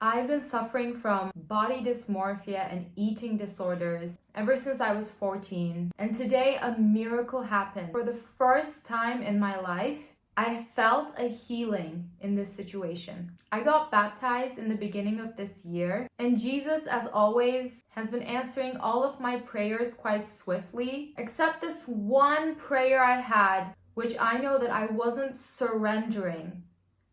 I've been suffering from body dysmorphia and eating disorders ever since I was 14. And today a miracle happened. For the first time in my life, I felt a healing in this situation. I got baptized in the beginning of this year, and Jesus, as always, has been answering all of my prayers quite swiftly, except this one prayer I had, which I know that I wasn't surrendering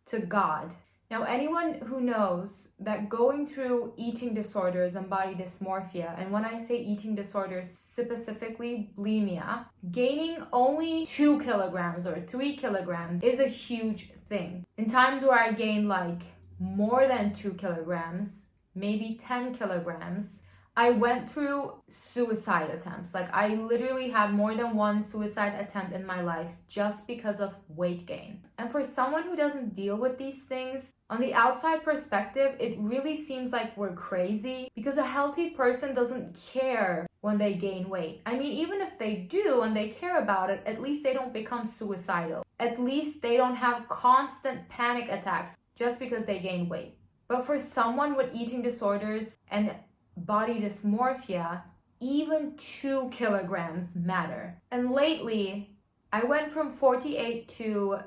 to God. Now, anyone who knows that going through eating disorders and body dysmorphia, and when I say eating disorders, specifically bulimia, gaining only 2 kilograms or 3 kilograms is a huge thing. In times where I gained like more than 2 kilograms, maybe 10 kilograms, I went through suicide attempts. Like, I literally had more than one suicide attempt in my life just because of weight gain. And for someone who doesn't deal with these things, on the outside perspective, it really seems like we're crazy, because a healthy person doesn't care when they gain weight. I mean, even if they do and they care about it, at least they don't become suicidal. At least they don't have constant panic attacks just because they gain weight. But for someone with eating disorders and body dysmorphia, even 2 kilograms matter. And lately, I went from 48 to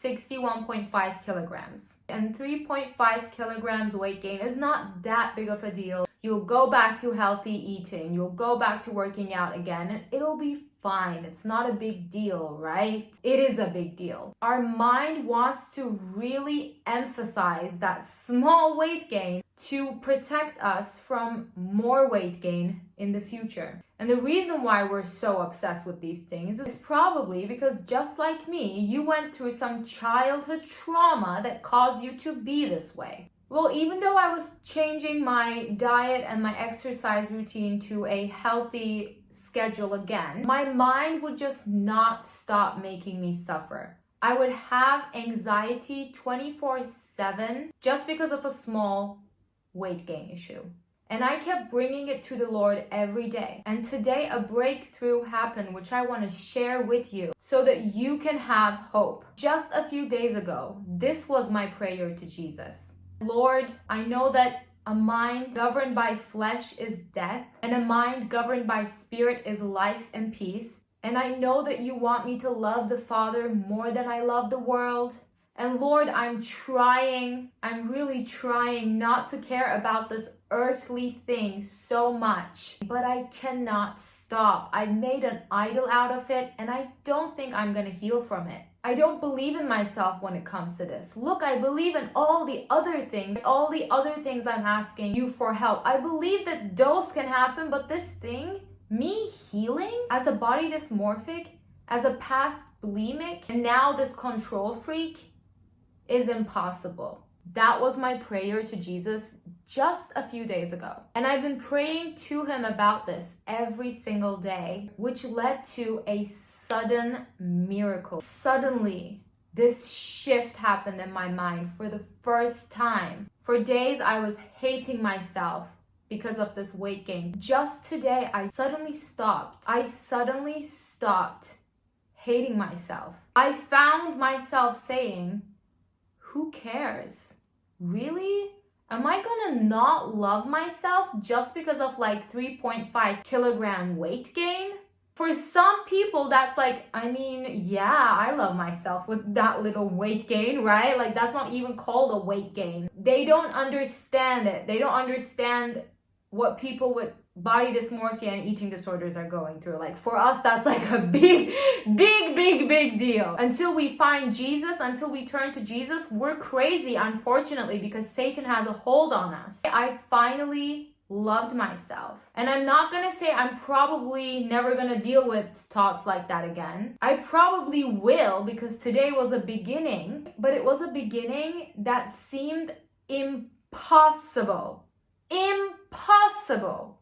61.5 kilograms. And 3.5 kilograms weight gain is not that big of a deal. You'll go back to healthy eating, you'll go back to working out again, and it'll be fine. It's not a big deal, right? It is a big deal. Our mind wants to really emphasize that small weight gain to protect us from more weight gain in the future. And the reason why we're so obsessed with these things is probably because, just like me, you went through some childhood trauma that caused you to be this way. Well, even though I was changing my diet and my exercise routine to a healthy schedule again, my mind would just not stop making me suffer. I would have anxiety 24/7 just because of a small weight gain issue. And I kept bringing it to the Lord every day. And today a breakthrough happened, which I want to share with you so that you can have hope. Just a few days ago, this was my prayer to Jesus. Lord, I know that a mind governed by flesh is death, and a mind governed by spirit is life and peace. And I know that you want me to love the Father more than I love the world. And Lord, I'm really trying not to care about this earthly thing so much, but I cannot stop. I've made an idol out of it, and I don't think I'm gonna heal from it. I don't believe in myself when it comes to this. Look, I believe in all the other things I'm asking you for help. I believe that those can happen, but this thing, me healing as a body dysmorphic, as a past bulimic, and now this control freak, is impossible. That was my prayer to Jesus just a few days ago. And I've been praying to him about this every single day, which led to a sudden miracle. Suddenly, this shift happened in my mind for the first time. For days, I was hating myself because of this weight gain. Just today, I suddenly stopped. Hating myself. I found myself saying, who cares? Really? Am I gonna not love myself just because of like 3.5 kilogram weight gain? For some people, that's like, I mean, yeah, I love myself with that little weight gain, right? Like, that's not even called a weight gain. They don't understand it. They don't understand what people with body dysmorphia and eating disorders are going through. Like, for us, that's like a big deal. Until we find Jesus, until we turn to Jesus, we're crazy, unfortunately, because Satan has a hold on us. I finally loved myself. And I'm not gonna say I'm probably never gonna deal with thoughts like that again. I probably will, because today was a beginning, but it was a beginning that seemed impossible.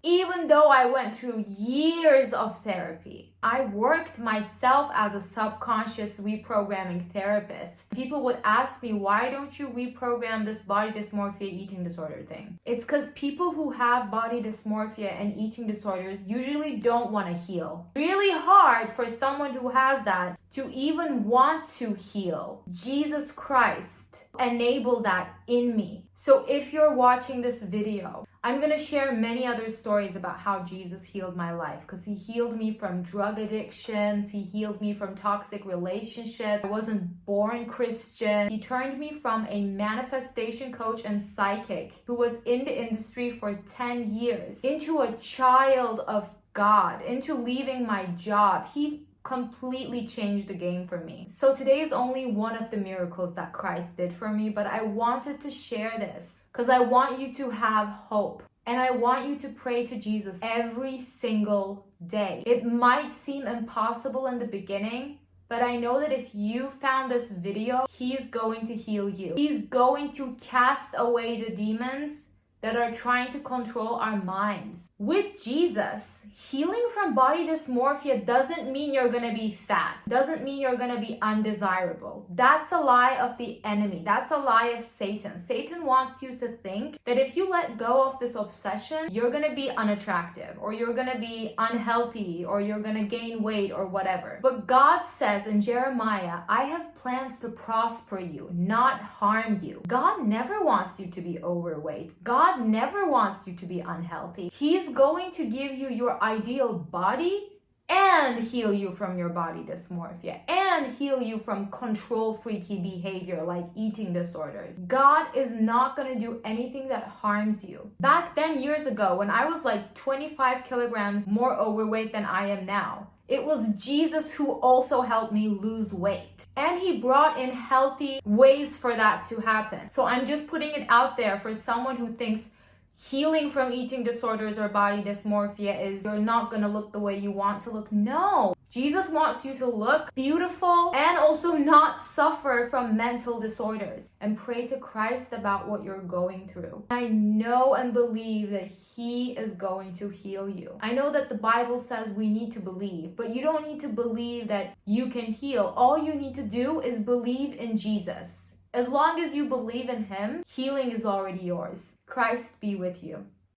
Even though I went through years of therapy. I worked myself as a subconscious reprogramming therapist. People would ask me, why don't you reprogram this body dysmorphia eating disorder thing? It's because people who have body dysmorphia and eating disorders usually don't want to heal. Really hard for someone who has that to even want to heal. Jesus Christ enabled that in me. So if you're watching this video, I'm going to share many other stories about how Jesus healed my life, because he healed me from drug addictions. He healed me from toxic relationships. I wasn't born Christian. He turned me from a manifestation coach and psychic who was in the industry for 10 years into a child of God, into leaving my job. He completely changed the game for me. So today is only one of the miracles that Christ did for me, but I wanted to share this because I want you to have hope. And I want you to pray to Jesus every single day. It might seem impossible in the beginning, but I know that if you found this video, he's going to heal you. He's going to cast away the demons that are trying to control our minds. With Jesus, healing from body dysmorphia doesn't mean you're gonna be fat. Doesn't mean you're gonna be undesirable. That's a lie of the enemy. That's a lie of Satan. Satan wants you to think that if you let go of this obsession, you're gonna be unattractive, or you're gonna be unhealthy, or you're gonna gain weight, or whatever. But God says in Jeremiah, I have plans to prosper you, not harm you. God never wants you to be overweight. God never wants you to be unhealthy. He's going to give you your ideal body and heal you from your body dysmorphia and heal you from control freaky behavior like eating disorders. God is not going to do anything that harms you. Back then, years ago, when I was like 25 kilograms more overweight than I am now, it was Jesus who also helped me lose weight. And he brought in healthy ways for that to happen. So I'm just putting it out there for someone who thinks healing from eating disorders or body dysmorphia is you're not gonna look the way you want to look. No. Jesus wants you to look beautiful and also not suffer from mental disorders. And pray to Christ about what you're going through. I know and believe that he is going to heal you. I know that the Bible says we need to believe, but you don't need to believe that you can heal. All you need to do is believe in Jesus. As long as you believe in him, healing is already yours. Christ be with you.